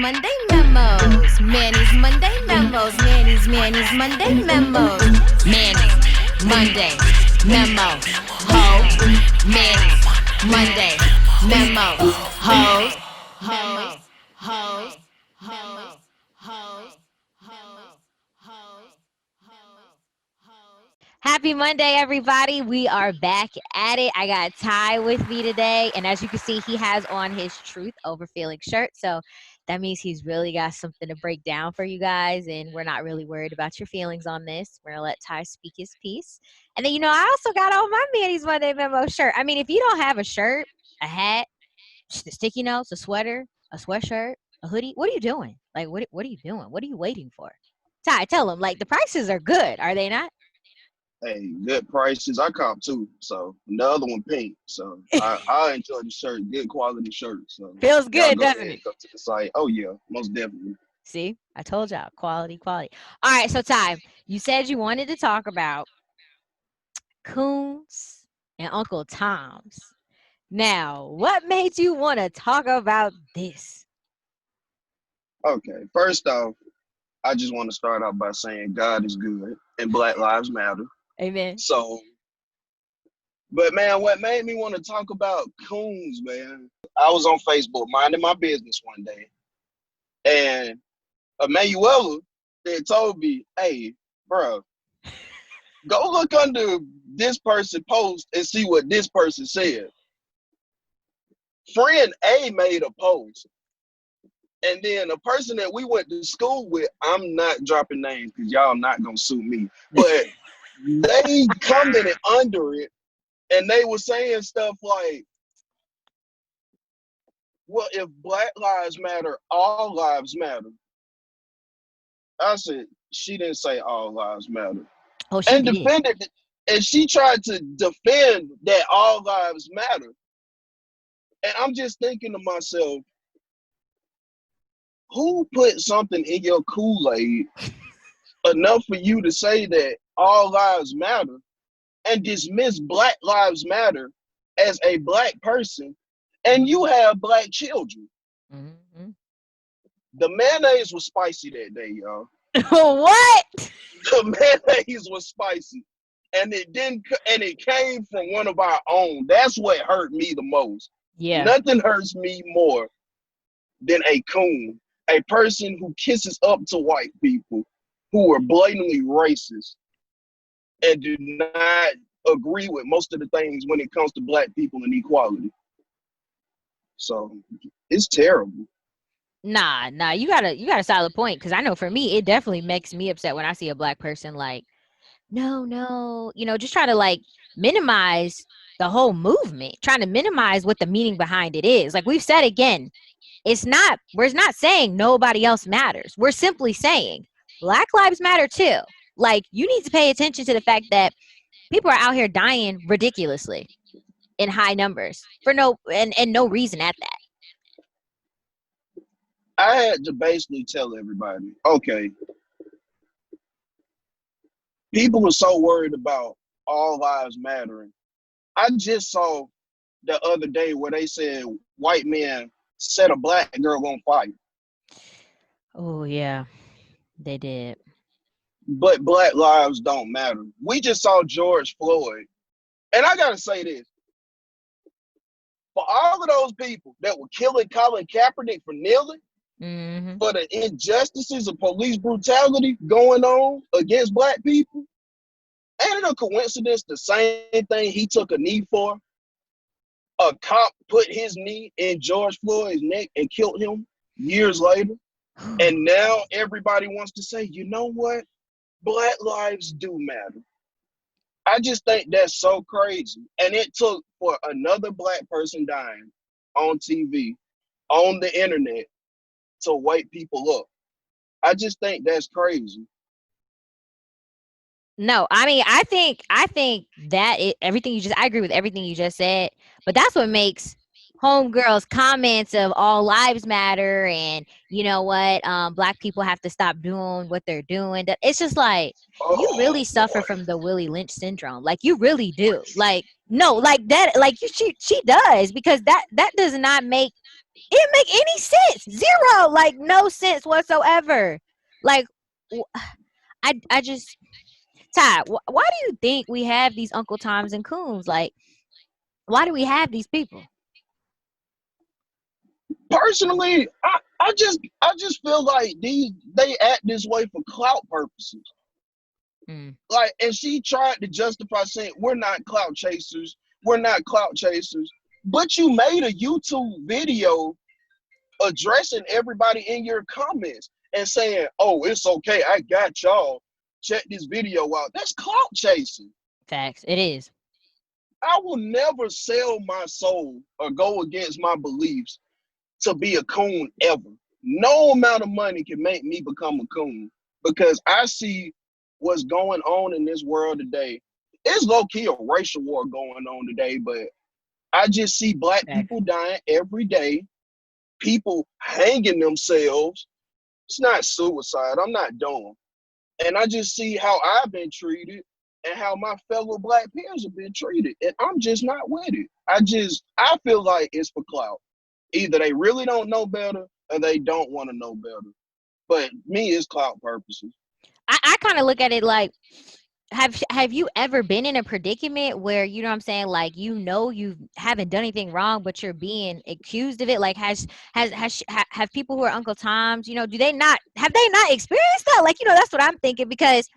Monday memos. Manny's Monday memos. Manny's Monday memos. Manny's Monday memo. Ho. Manny's Monday memo. Hoes. Hoes. Hoes. Hoes. Hoes. Happy Monday, everybody. We are back at it. I got Ty with me today. And as you can see, he has on his Truth Over Feeling shirt. So that means he's really got something to break down for you guys. And we're not really worried about your feelings on this. We're going to let Ty speak his piece. And then, I also got on my Manny's Monday Memo shirt. I mean, if you don't have a shirt, a hat, sticky notes, a sweater, a sweatshirt, a hoodie, what are you doing? Like, what are you doing? What are you waiting for? Ty, tell them, like, the prices are good, are they not? Hey, good prices. I cop too. So the other one pink. So I enjoy the shirt. Good quality shirt. So feels good, doesn't it? Come to the site. Oh yeah, most definitely. See, I told y'all, quality. All right, so Ty, you said you wanted to talk about coons and Uncle Toms. Now, what made you want to talk about this? Okay, first off, I just want to start out by saying God is good and Black Lives Matter. Amen. So, but man, what made me want to talk about coons, man? I was on Facebook minding my business one day, and Emanuela had told me, "Hey, bro, go look under this person's post and see what this person said." Friend A made a post, and then a person that we went to school with, I'm not dropping names because y'all not gonna sue me, but they commented under it, and they were saying stuff like, well, if Black lives matter, all lives matter. I said, she didn't say all lives matter. Oh, she did. Defended, and she tried to defend that all lives matter. And I'm just thinking to myself, who put something in your Kool-Aid enough for you to say that all lives matter and dismiss Black Lives Matter as a Black person, and you have Black children? Mm-hmm. The mayonnaise was spicy that day, y'all. What? The mayonnaise was spicy, and it came from one of our own. That's what hurt me the most. Yeah. Nothing hurts me more than a coon, a person who kisses up to white people who are blatantly racist and do not agree with most of the things when it comes to Black people and equality. So it's terrible. Nah, you got a solid point, because I know for me, it definitely makes me upset when I see a Black person like, no, just try to like minimize the whole movement, trying to minimize what the meaning behind it is. Like we've said again, we're not saying nobody else matters. We're simply saying Black lives matter too. Like you need to pay attention to the fact that people are out here dying ridiculously in high numbers for no reason at that. I had to basically tell everybody, okay, people are so worried about all lives mattering. I just saw the other day where they said white men set a Black girl on fire. Oh, yeah, they did. But Black lives don't matter. We just saw George Floyd. And I got to say this. For all of those people that were killing Colin Kaepernick for kneeling, mm-hmm. for the injustices of police brutality going on against Black people, ain't it a coincidence the same thing he took a knee for? A cop put his knee in George Floyd's neck and killed him years later. And now everybody wants to say, you know what? Black lives do matter. I just think that's so crazy. And it took for another Black person dying on TV, on the internet, to wake people up. I just think that's crazy. No, I mean, I think that I agree with everything you just said, but that's what makes homegirl's comments of all lives matter and you know what, Black people have to stop doing what they're doing. That it's just like you really suffer from the Willie Lynch syndrome. Like you really do. Like no, like that, like she does, because that does not make It didn't make any sense. Zero. Like no sense whatsoever. Like I just Ty, why do you think we have these Uncle Toms and Coons? Like, why do we have these people? Personally, I just feel like they act this way for clout purposes. Mm, Like, and she tried to justify saying we're not clout chasers, we're not clout chasers. But you made a YouTube video addressing everybody in your comments and saying, "Oh, it's okay, I got y'all. Check this video out." That's clout chasing. facts. It is. I will never sell my soul or go against my beliefs to be a coon ever. No amount of money can make me become a coon because I see what's going on in this world today. It's low key a racial war going on today, but I just see black Facts. people dying every day, people hanging themselves. It's not suicide. I'm not dumb. And I just see how I've been treated and how my fellow black peers have been treated. And I'm just not with it. I feel like it's for clout. Either they really don't know better or they don't want to know better. But me, it's clout purposes. I kind of look at it like have you ever been in a predicament where you know what I'm saying, like you know you haven't done anything wrong but you're being accused of it? Like have people who are Uncle Toms, you know, do they not have they not experienced that? Like, you know, that's what I'm thinking because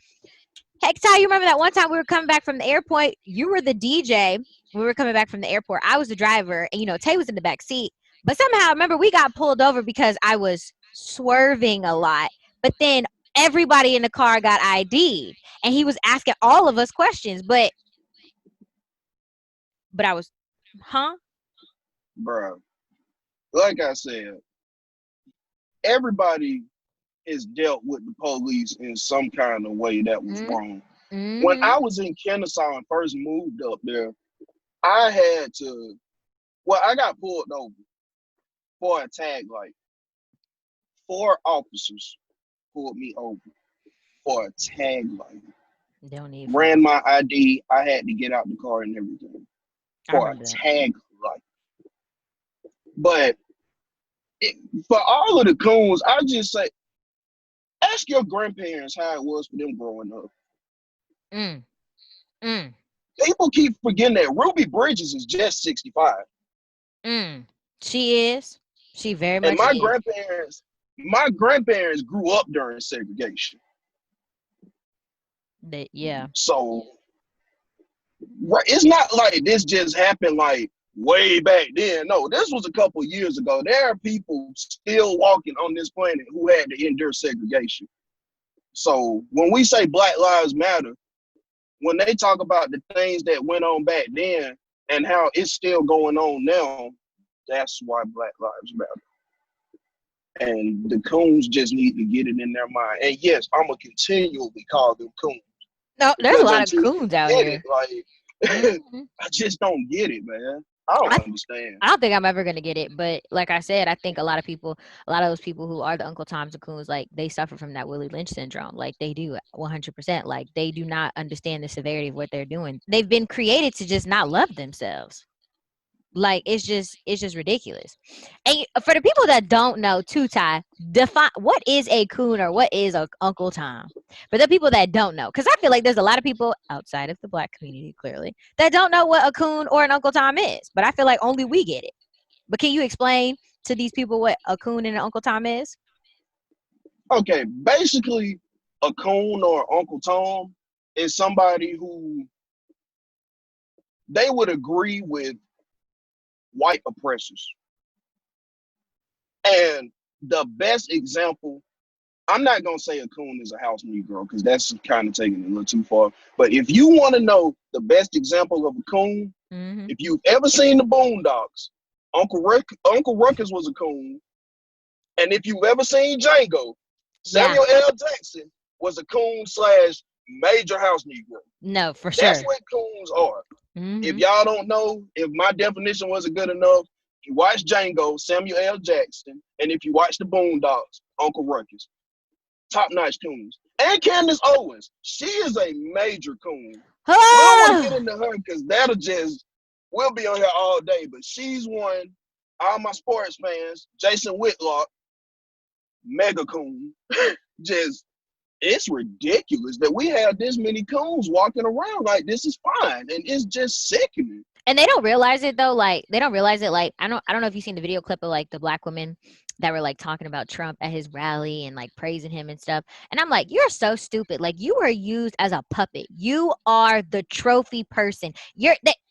heck, Ty, you remember that one time we were coming back from the airport? You were the DJ. We were coming back from the airport. I was the driver, and you know Tay was in the back seat. But somehow, remember, we got pulled over because I was swerving a lot. But then everybody in the car got ID'd, and he was asking all of us questions. But I was, huh? Bro, like I said, everybody has dealt with the police in some kind of way that was Mm, wrong. When mm-hmm. I was in Kennesaw and first moved up there, I had to, well, I got pulled over for a tag light. Four officers pulled me over for a tag light. Don't need for Ran it. my ID. I had to get out the car and everything I for a remember that. tag light. But it, for all of the coons, I just say, ask your grandparents how it was for them growing up. Mm, mm, People keep forgetting that Ruby Bridges is just 65. mm. She is. She very And much is. my grandparents grew up during segregation. That yeah. So right, it's not like this just happened like way back then. No, this was a couple years ago. There are people still walking on this planet who had to endure segregation. So when we say Black Lives Matter, when they talk about the things that went on back then and how it's still going on now, that's why Black Lives Matter. And the coons just need to get it in their mind. And yes, I'm gonna continually call them coons No, there's a because lot of until you coons out get it, here. like Hmm. I just don't get it, man. I I don't understand. I don't think I'm ever gonna get it, but like I said, I think a lot of people, a lot of those people who are the Uncle Toms and Coons, like they suffer from that Willie Lynch syndrome. Like they do 100%. Like they do not understand the severity of what they're doing. They've been created to just not love themselves. Like it's just ridiculous. And for the people that don't know, too, Ty, define what is a coon or what is a Uncle Tom. For the people that don't know, because I feel like there's a lot of people outside of the Black community, clearly, that don't know what a coon or an Uncle Tom is. But I feel like only we get it. But can you explain to these people what a coon and an Uncle Tom is? Okay, basically, a coon or Uncle Tom is somebody who they would agree with white oppressors. And the best example, I'm not gonna say a coon is a house Negro because that's kind of taking it a little too far. But if you want to know the best example of a coon, Mm-hmm. if you've ever seen the Boondocks, Uncle Ruckus was a coon. And if you've ever seen Django, Yeah. Samuel L. Jackson was a coon slash major house Negro. No, for That's sure. what coons are. If Mm-hmm. y'all don't know, if my definition wasn't good enough, you watch Django, Samuel L. Jackson, and if you watch the Boondocks, Uncle Ruckus, top notch coons. And Candace Owens, she is a major coon. We don't want to get Oh, into her because that'll just we'll be on here all day. But she's one. all my sports fans, Jason Whitlock, mega coon, just it's ridiculous that we have this many coons walking around like this is fine, and it's just sickening. And they don't realize it though. Like they don't realize it. Like I don't know if you've seen the video clip of like the black women that were like talking about Trump at his rally and like praising him and stuff. And I'm like, you're so stupid. Like you were used as a puppet. You are the trophy person.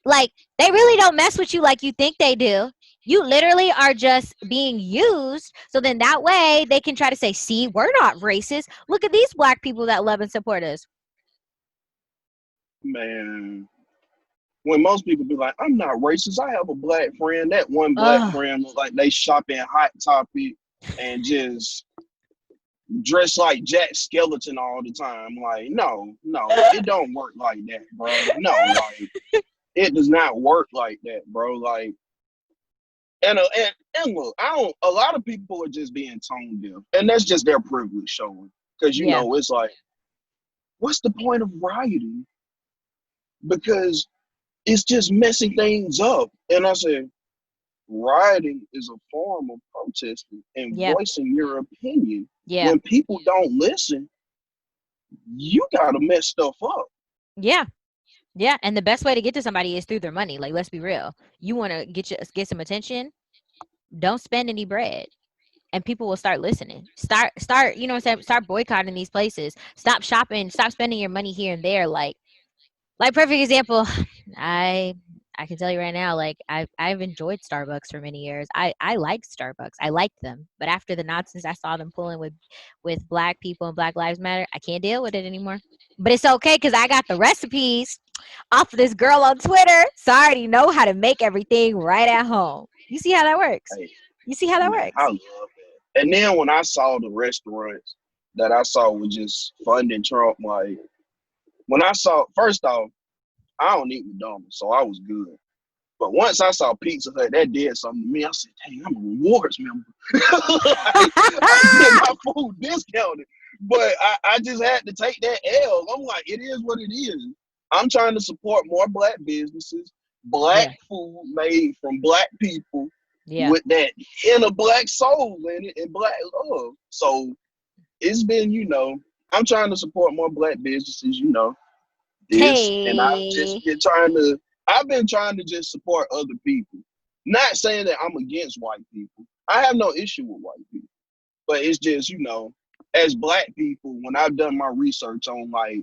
Like they really don't mess with you like you think they do. You literally are just being used. So then that way they can try to say, see, we're not racist. Look at these black people that love and support us. Man, when most people be like, I'm not racist. I have a black friend. That one black Ugh. friend look like they shop in Hot Topic and just dress like Jack Skeleton all the time. Like, no, no, it don't work like that, bro. No, like it does not work like that, bro. Like, and look, I don't. A lot of people are just being tone deaf, and that's just their privilege showing. Because Yeah. it's like, what's the point of rioting? Because it's just messing things up. And I said, rioting is a form of protesting and Yeah. voicing your opinion. Yeah. When people don't listen, you gotta mess stuff up. Yeah. Yeah, and the best way to get to somebody is through their money. Like, let's be real. You want to get some attention? Don't spend any bread, and people will start listening. Start. You know what I'm saying? Start boycotting these places. Stop shopping. Stop spending your money here and there. Like perfect example. I I can tell you right now. Like I've enjoyed Starbucks for many years. I liked Starbucks. I liked them, but after the nonsense I saw them pulling with black people and Black Lives Matter, I can't deal with it anymore. But it's okay because I got the recipes off of this girl on Twitter. So I already know how to make everything right at home. You see how that works? Hey, You see how that man, I works? love that. And then when I saw the restaurants that I saw was just funding Trump, like when I saw first off, I don't eat McDonald's, so I was good. But once I saw Pizza Hut, that did something to me. I said, dang, I'm a rewards member. Like, I get my food discounted. But I just had to take that L. I'm like, it is what it is. I'm trying to support more black businesses, black Yeah. food made from black people Yeah. with that inner black soul in it and black love. So it's been, I'm trying to support more black businesses, this, and Hey. I've been trying to just support other people. Not saying that I'm against white people. I have no issue with white people. But it's just, as black people, when I've done my research on like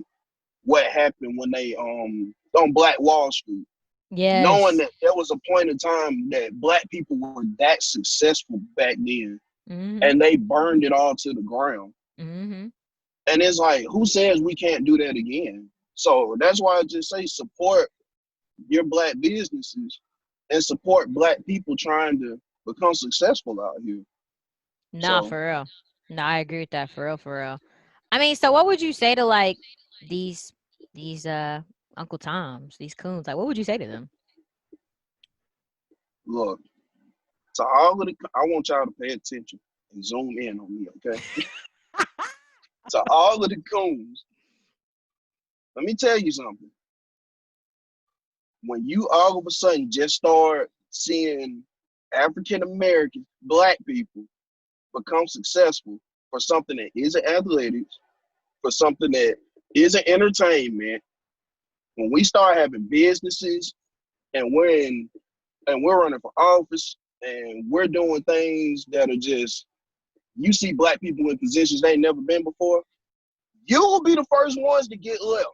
what happened when they on Black Wall Street, knowing Yes. that there was a point in time that black people were that successful back then Mhm. and they burned it all to the ground. Mhm. And it's like, who says we can't do that again? So that's why I just say support your black businesses and support black people trying to become successful out here. Nah, So for real. No, I agree with that. For real. For real. I mean, so what would you say to like these these Uncle Toms, these coons? Like, what would you say to them? look, to all of the, I want y'all to pay attention and zoom in on me, okay? To all of the coons, let me tell you something. When you all of a sudden just start seeing African American black people become successful for something that isn't athletics, for something that isn't entertainment, when we start having businesses and we're running for office and we're doing things that are just you see black people in positions they ain't never been before, you will be the first ones to get left.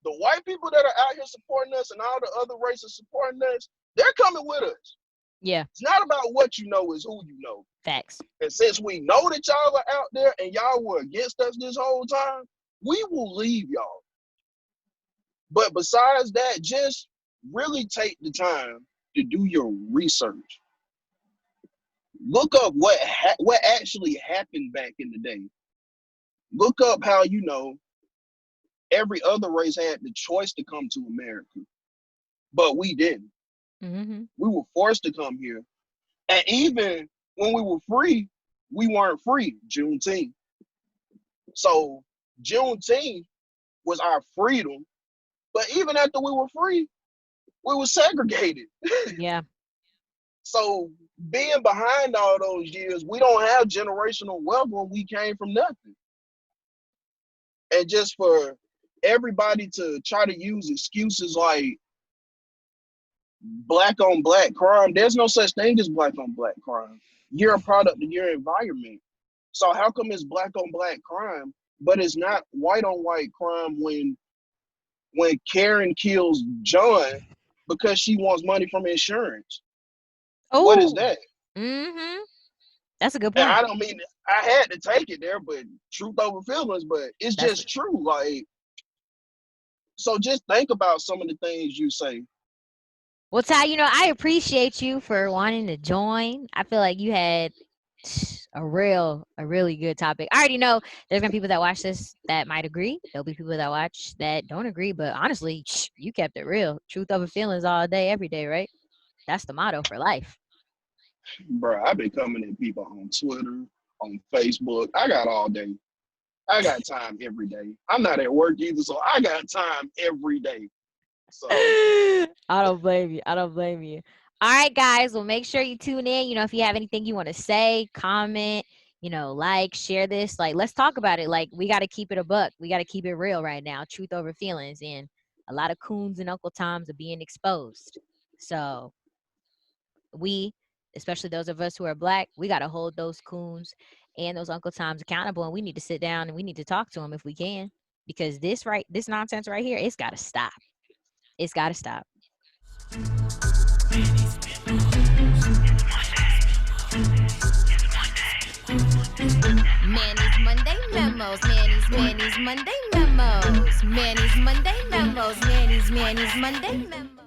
The white people that are out here supporting us and all the other races supporting us, they're coming with us. Yeah, It's not about what you know, it's who you know. facts. And since we know that y'all are out there and y'all were against us this whole time, we will leave y'all. But besides that, just really take the time to do your research. Look up what actually happened back in the day. Look up how every other race had the choice to come to America, but we didn't. Mhm. We were forced to come here, and even when we were free, we weren't free. Juneteenth. So Juneteenth was our freedom, but even after we were free, we were segregated. Yeah. So being behind all those years, we don't have generational wealth when we came from nothing. And just for everybody to try to use excuses like black on black crime, there's no such thing as black on black crime. You're a product of your environment. So how come it's black on black crime, but it's not white on white crime when Karen kills John because she wants money from insurance? What is Oh, that? mm-hmm. That's a good And point. I don't mean I had to take it there, but truth over feelings, but it's That's just true. Like, so just think about some of the things you say. Well, Ty, I appreciate you for wanting to join. I feel like you had a really good topic. I already know there's gonna be people that watch this that might agree. There'll be people that watch that don't agree. But honestly, you kept it real. Truth over feelings all day, every day, right? That's the motto for life. Bro, I've been coming at people on Twitter, on Facebook. I got all day. I got time every day. I'm not at work either, so I got time every day. So, I don't blame you. I don't blame you. All right, guys. Well, make sure you tune in. If you have anything you want to say, comment, like, share this. Like, let's talk about it. Like, we got to keep it a buck. We got to keep it real right now. Truth over feelings. And a lot of coons and Uncle Toms are being exposed. So, we, especially those of us who are black, we got to hold those coons and those Uncle Toms accountable. And we need to sit down and we need to talk to them if we can. Because this nonsense right here, it's got to stop. It's got to stop. Manny's Monday memos. Manny's Monday memos. Manny's Monday memos. Manny's Monday memos.